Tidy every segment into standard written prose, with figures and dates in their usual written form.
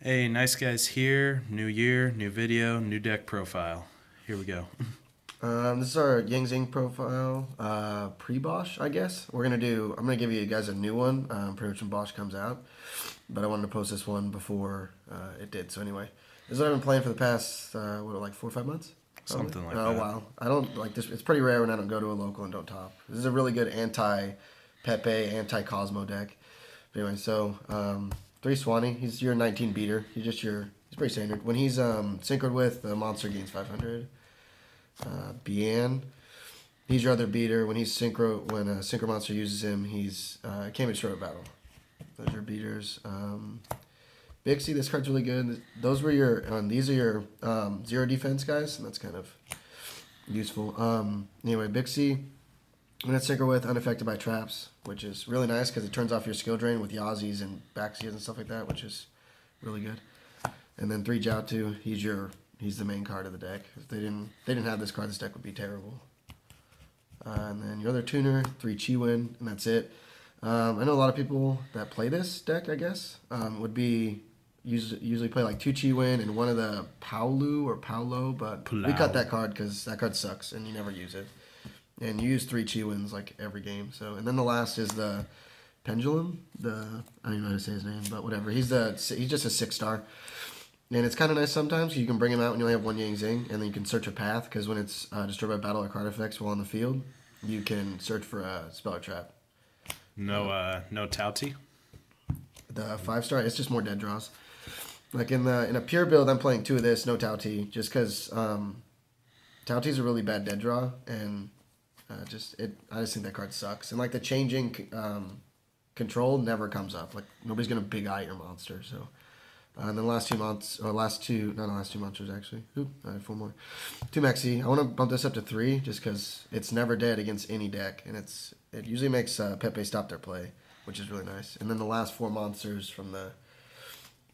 Hey, nice guys here. New year, new video, new deck profile. Here we go. This is our Zing profile, pre-BOSH, I guess. I'm gonna give you guys a new one, pretty much when BOSH comes out. But I wanted to post this one before it did. So anyway, this is what I've been playing for the past, like 4 or 5 months? Probably. Something like Oh, that. wow. I don't like this. It's pretty rare when I don't go to a local and don't top. This is a really good anti-Pepe, anti-Cosmo deck. But anyway, so, 3 Swanee. He's your 19 beater. He's pretty standard. When he's synchroed with, the monster gains 500. Bian. He's your other beater. When a synchro monster uses him, he's can't be short of battle. Those are your beaters. Bixie, this card's really good. These are your 0 defense guys, and that's kind of useful. Anyway, Bixie, when it's synchro with, unaffected by traps, which is really nice because it turns off your skill drain with Yazzies and Baxias and stuff like that, which is really good. And then 3 Jiaotu, he's the main card of the deck. If they didn't have this card, this deck would be terrible. And then your other tuner, 3 Chiwin, and that's it. I know a lot of people that play this deck, I guess, usually play like 2 Chiwin and one of the Paulo, but we cut that card because that card sucks and you never use it. And you use 3 Chiwins like every game. So, and then the last is the Pendulum. I don't even know how to say his name, but whatever. He's just a 6-star. And it's kind of nice sometimes. You can bring him out and you only have 1 Yang Zing, and then you can search a path, because when it's destroyed by battle or card effects while on the field, you can search for a spell or trap. No Touty. The 5-star, it's just more dead draws. Like in a pure build, I'm playing 2 of this, no Touty, just because Touty's a really bad dead draw, and I just think that card sucks. And like the changing control never comes up. Like nobody's gonna big eye your monster, so. And then last 2 monsters actually. Oop, I have 4 more. 2 Mexi. I want to bump this up to 3 just because it's never dead against any deck, and it usually makes Pepe stop their play, which is really nice. And then the last 4 monsters from the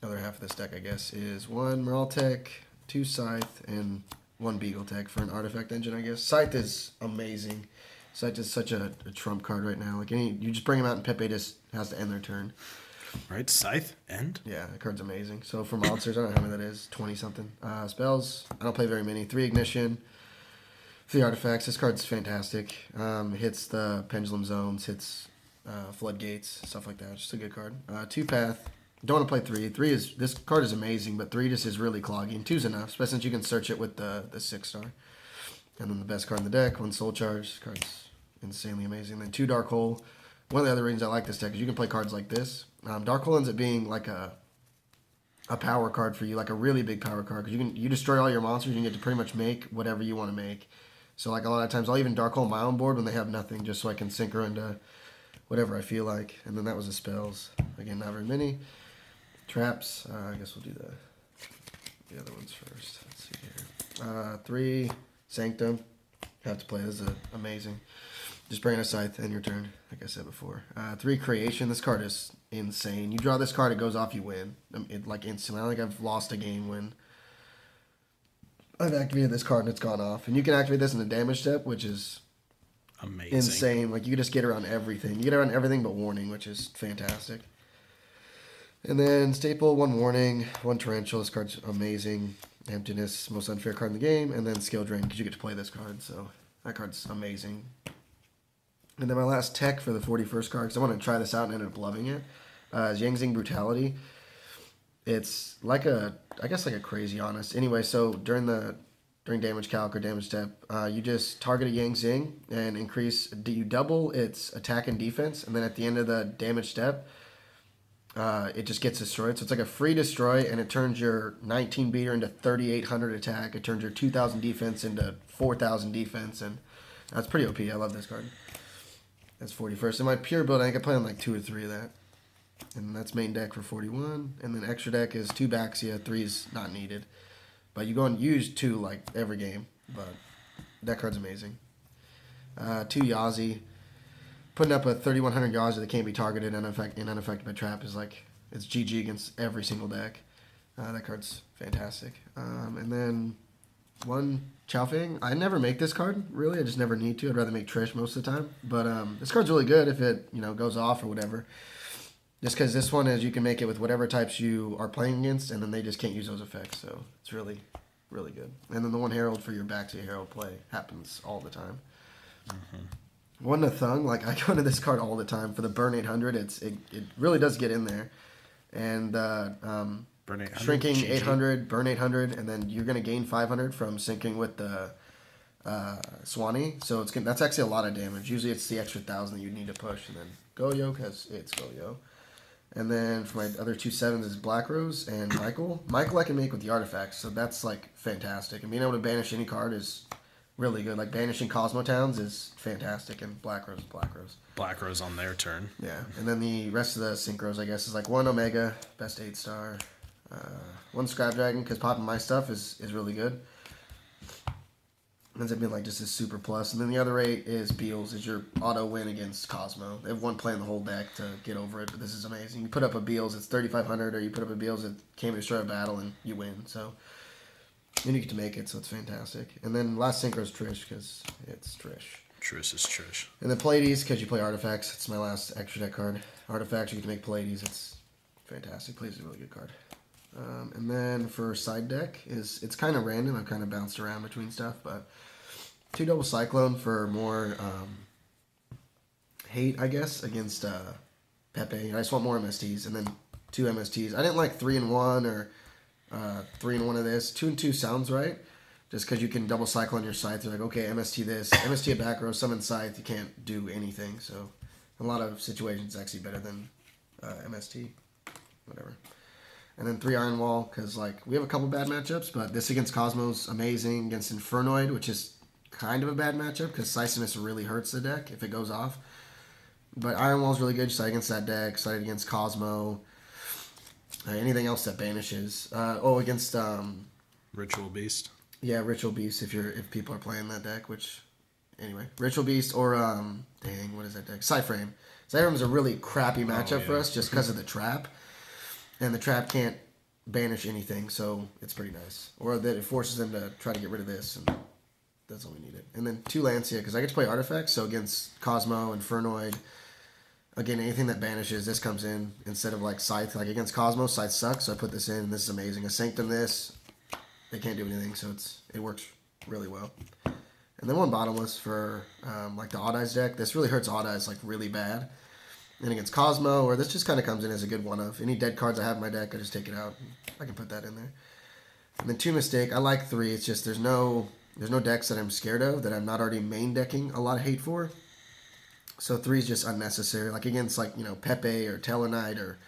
other half of this deck, I guess, is 1 Moraltech, 2 Scythe, and 1 Beagle Tech for an artifact engine, I guess. Scythe is amazing. Scythe is such a trump card right now. Like you just bring him out and Pepe just has to end their turn. Right, Scythe, end? Yeah, that card's amazing. So for monsters, I don't know how many that is, 20-something. Spells, I don't play very many. 3 Ignition, 3 Artifacts. This card's fantastic. Hits the Pendulum Zones, hits Floodgates, stuff like that. Just a good card. 2 Path. Don't want to play 3. This card is amazing, but 3 just is really cloggy. And 2's enough, especially since you can search it with the 6-star. And then the best card in the deck, 1 Soul Charge. This card's insanely amazing. Then 2 Dark Hole. One of the other reasons I like this deck is you can play cards like this. Dark Hole ends up being like a power card for you, like a really big power card, because you destroy all your monsters, you get to pretty much make whatever you want to make. So like a lot of times I'll even Dark Hole my own board when they have nothing, just so I can synchro into whatever I feel like. And then that was the spells. Again, not very many. Traps, I guess we'll do the other ones first. Let's see here. 3 Sanctum. Have to play. This is amazing. Just bring in a Scythe, end your turn, like I said before. 3 Creation. This card is insane. You draw this card, it goes off, you win. Like instantly. I don't think I've lost a game when I've activated this card and it's gone off. And you can activate this in the damage step, which is Amazing. insane. Like you can just get around everything. You get around everything but Warning, which is fantastic. And then Staple, 1 Warning, 1 Torrential. This card's amazing. Emptiness, most unfair card in the game. And then Skill Drain, because you get to play this card. So that card's amazing. And then my last tech for the 41st card, because I want to try this out and ended up loving it, is Yang Zing Brutality. It's like I guess like a Crazy Honest. Anyway, so during damage calc or damage step, you just target a Yang Zing and you double its attack and defense, and then at the end of the damage step, it just gets destroyed. So it's like a free destroy, and it turns your 19 beater into 3,800 attack. It turns your 2,000 defense into 4,000 defense, and that's pretty OP. I love this card. That's 41st. In my pure build, I can play on like 2 or 3 of that. And that's main deck for 41. And then extra deck is 2 Baxia, 3's not needed. But you go and use 2 like every game. But that card's amazing. 2 Yazi. Putting up a 3,100 Yazi that can't be targeted and unaffected by trap is like, it's GG against every single deck. That card's fantastic. And then 1 Chaofeng. I never make this card, really. I just never need to. I'd rather make Trish most of the time. But this card's really good if it, goes off or whatever. Just because this one is you can make it with whatever types you are playing against, and then they just can't use those effects. So it's really, really good. And then the one Herald for your Backseat Herald play happens all the time. One to Thung, like I go into this card all the time for the Burn 800. It really does get in there, and Burn 800, shrinking GG. 800, Burn 800, and then you're gonna gain 500 from syncing with the Swanee. So that's actually a lot of damage. Usually it's the extra 1,000 that you need to push, and then Goyo because it's Goyo. And then for my other 2 sevens is Black Rose and Michael. Michael I can make with the artifacts, so that's like fantastic. And being able to banish any card is really good. Like banishing Cosmo Towns is fantastic, and Black Rose is Black Rose. Black Rose on their turn. Yeah, and then the rest of the synchros, I guess, is like 1 Omega, best 8-star, 1 Scrap Dragon, because popping my stuff is really good. Ends up being like just a super plus. And then the other 8 is Beals, is your auto win against Cosmo. They have one play in the whole deck to get over it, but this is amazing. You put up a Beals, it's 3,500, or you put up a Beals that came to destroy a battle, and you win. So, and you get to make it, so it's fantastic. And then last synchro is Trish, because it's Trish. Trish is Trish. And then Pleiades, because you play Artifacts. It's my last extra deck card. Artifacts, you get to make Pleiades. It's fantastic. Pleiades is a really good card. And then for side deck, it's kind of random. I've kind of bounced around between stuff, but 2 double Cyclone for more hate, I guess, against Pepe. I just want more MSTs, and then 2 MSTs. I didn't like 3-1 or 3-1 of this. 2-2 sounds right, just because you can double cycle on your scythe. You're like, okay, MST this, MST a back row, summon scythe. You can't do anything. So in a lot of situations, it's actually better than MST. Whatever. And then 3 Iron Wall, because like we have a couple bad matchups, but this against Cosmo's amazing. Against Infernoid, which is kind of a bad matchup because Sisinus really hurts the deck if it goes off. But Iron Wall's really good. Side against that deck. Side against Cosmo. Anything else that banishes. Against Ritual Beast. Yeah, Ritual Beast if people are playing that deck. Which anyway, Ritual Beast or dang, what is that deck? Cyframe. Cyframe is a really crappy matchup for us just because of the trap. And the trap can't banish anything, so it's pretty nice. Or that it forces them to try to get rid of this, and that's all we needed. And then 2 Lancia, because I get to play Artifacts, so against Cosmo, Infernoid, again, anything that banishes, this comes in instead of like Scythe. Like against Cosmo, Scythe sucks, so I put this in, and this is amazing. I Sanctum this, they can't do anything, so it works really well. And then 1 Bottomless for like the Odd Eyes deck. This really hurts Odd Eyes like really bad. And against Cosmo, or this just kind of comes in as a good one-of. Any dead cards I have in my deck, I just take it out. I can put that in there. And then 2 Mistake. I like 3. It's just there's no decks that I'm scared of that I'm not already main decking a lot of hate for. So 3 is just unnecessary. Like against like Pepe or Tellarknight or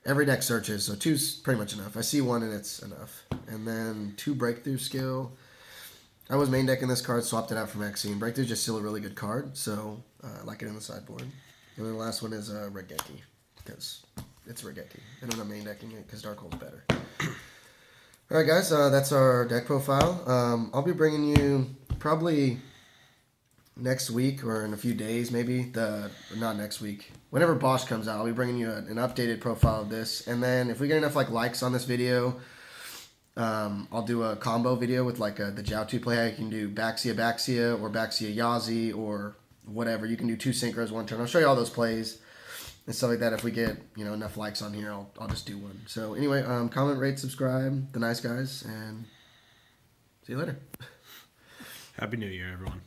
every deck searches. So 2's pretty much enough. I see 1 and it's enough. And then 2 Breakthrough Skill. I was main decking this card, swapped it out for Maxine. Breakthrough is just still a really good card, so I like it in the sideboard. And then the last one is Regeki, because it's Regeki. And then I'm main decking it because Darkhold's better. Alright guys, that's our deck profile. I'll be bringing you probably next week or in a few days maybe. Not next week. Whenever BOSH comes out, I'll be bringing you an updated profile of this. And then if we get enough likes on this video, I'll do a combo video with like the Jiaotu play. You can do Baxia or Baxia Yazi or whatever. You can do 2 synchros 1 turn. I'll show you all those plays and stuff like that. If we get enough likes on here, I'll just do one. So anyway, comment, rate, subscribe. The nice guys, and see you later. Happy New Year, everyone.